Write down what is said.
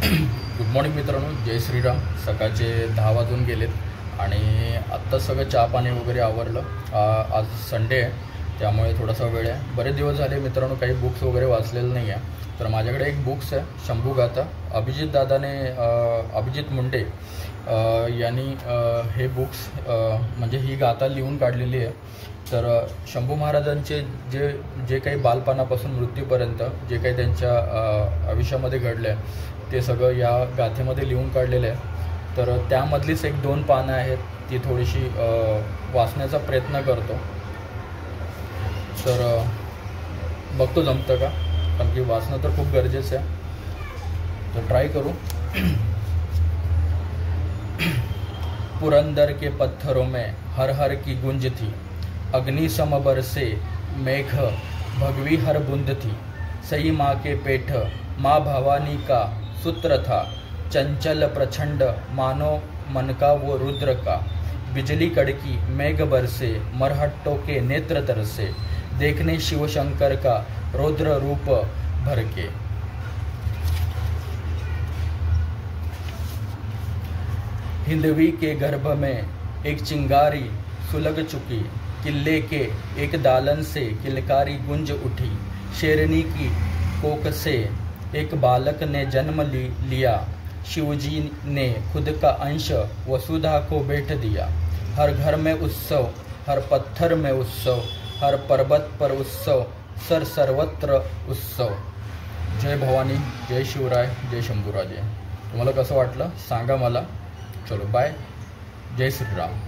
Good morning मित्रांनो, जय श्रीराम। सकाळचे 10 वाजून गेलेत आणि आत्ता सगळं चहा पाणी वगैरे आवरलं। आज संडे आहे त्यामुळे थोडासा वेळ आहे। बरेच दिवस झाले मित्रांनो काही बुक्स वगैरे वाचलेलं नाही आहे। तर माझ्याकडे एक बुक्स आहे, शंभू गाथा। अभिजित मुंडे यांनी हे बुक्स म्हणजे ही गाथा लिहून काढलेली आहे। तर शंभू महाराजांचे जे काही बालपणापासून मृत्यूपर्यंत जे काही त्यांच्या आयुष्यामध्ये घडले ते सगळं या गाथेमध्ये लिहून काढलेलं आहे। तर त्यामधलीच एक 2 पानं आहेत, ती थोडीशी वाचण्याचा प्रयत्न करतो। तर बघतो जमतं का, कारण की वाचणं तर खूप गरजेचं आहे। तर ट्राय करू। पुरंदर के पत्थरों में हर हर की गुंज थी, अग्नि सम बरसे मेघ भगवी हर बूंद थी। सई माँ के पेट माँ भवानी का सूत्र था, चंचल प्रचंड मानो मन का वो रुद्र का। बिजली कड़की मेघ बरसे मरहट्टों के नेत्र तरसे, देखने शिव शंकर का रौद्र रूप भर के। हिंदवी के गर्भ में एक चिंगारी सुलग चुकी, किले के एक दालन से किलकारी गुंज उठी। शेरनी की कोख से एक बालक ने जन्म लिया, शिवजी ने खुद का अंश वसुधा को भेंट दिया। हर घर में उत्सव, हर पत्थर में उत्सव, हर पर्वत पर उत्सव, सर्वत्र उत्सव। जय भवानी, जय शिवराय, जय शंभूराजे। तुम्हाला कसं वाटलं सांगा मला। चलो बाय, जय श्रीराम।